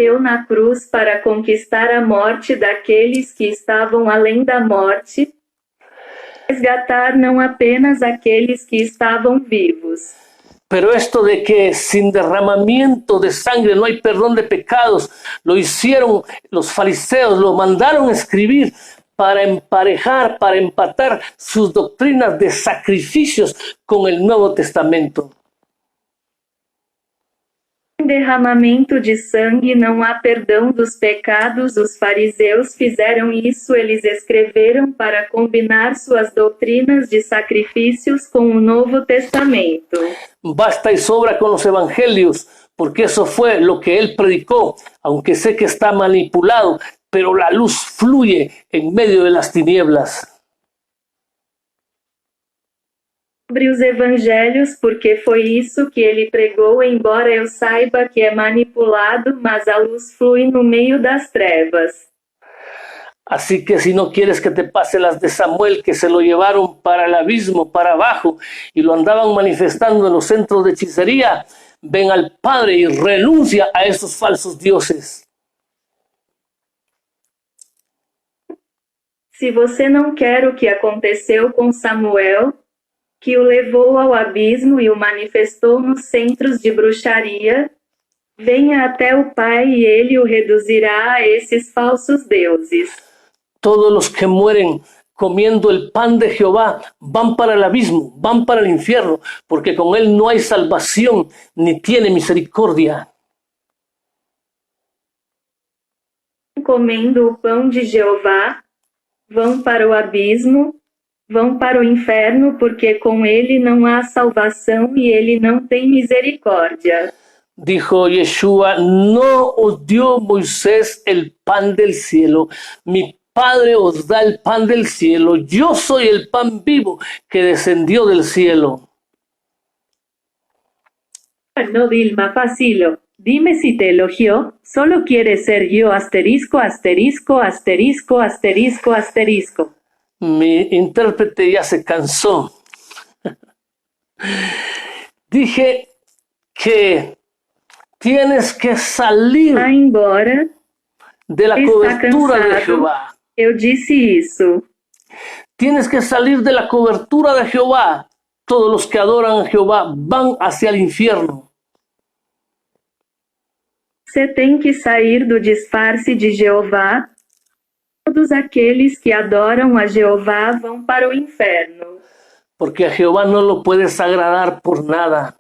Eu na cruz para conquistar a morte daqueles que estavam além da morte, resgatar não apenas aqueles que estavam vivos. Pero esto de que sin derramamiento de sangre no hay perdón de pecados, lo hicieron los fariseos, lo mandaron a escribir para emparejar, para empatar sus doctrinas de sacrificios con el Nuevo Testamento. Sem derramamento de sangue não há perdão dos pecados. Os fariseus fizeram isso, eles escreveram para combinar suas doutrinas de sacrifícios com o Novo Testamento. Basta y sobra con los evangelios, porque eso fue lo que él predicó, aunque sé que está manipulado, pero la luz fluye en medio de las tinieblas. Sobre os evangelhos, porque foi isso que ele pregou, embora eu saiba que é manipulado, mas a luz flui no meio das trevas. Así que si no quieres que te pase las de Samuel, que se lo llevaron para el abismo, para abajo, y lo andaban manifestando en los centros de hechicería, ven al Padre y renuncia a esos falsos dioses. Se você não quer o que aconteceu com Samuel, que o levou ao abismo e o manifestou nos centros de bruxaria, venha até o Pai e ele o reduzirá a esses falsos deuses. Todos los que mueren comiendo el pan de Jehová van para el abismo, van para el infierno, porque con él no hay salvación ni tiene misericordia. Comendo o pão de Jeová, vão para o abismo, vão para o inferno, porque com ele não há salvação e ele não tem misericórdia. Dijo Yeshua, no os dio Moisés el pan del cielo, mi Padre os da el pan del cielo, yo soy el pan vivo que descendió del cielo. No, Dilma Facilo, dime si te elogió, solo quiere ser yo asterisco, asterisco, asterisco, asterisco, asterisco. Mi intérprete ya se cansó. Dije que tienes que salir embora de la cobertura de Jehová. Eu disse isso. Tienes que salir de la cobertura de Jehová. Todos los que adoran a Jehová van hacia el infierno. Você tem que sair do disfarce de Jeová. Todos aqueles que adoram a Jeová vão para o inferno. Porque a Jehová no lo puedes agradar por nada.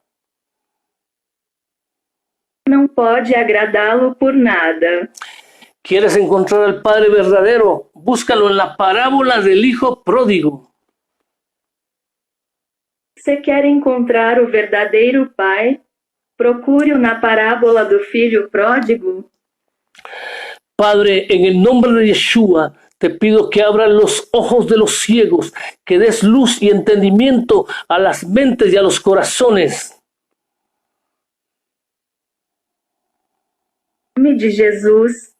Não pode agradá-lo por nada. ¿Quieres encontrar al Padre verdadero? Búscalo en la parábola del Hijo pródigo. Você quer encontrar o verdadeiro Pai? Procure-o na parábola do filho pródigo. Padre, en el nombre de Yeshua, te te pido que abras los ojos de los ciegos, que des luz y entendimiento a las mentes y a los corazones. Em nome de Jesus,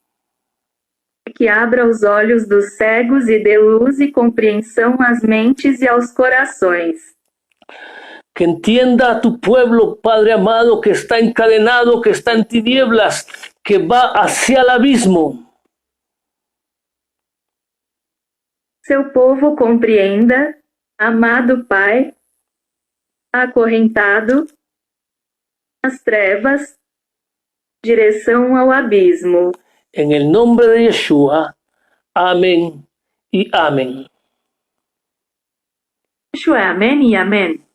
que abra os olhos dos cegos e dê luz e compreensão às mentes e aos corações. Que entienda a tu pueblo, Padre amado, que está encadenado, que está en tinieblas, que va hacia el abismo. Seu povo compreenda, amado Pai, acorrentado nas trevas, direção ao abismo. En el nombre de Yeshua. Amén y amén. Yeshua, amém e amém.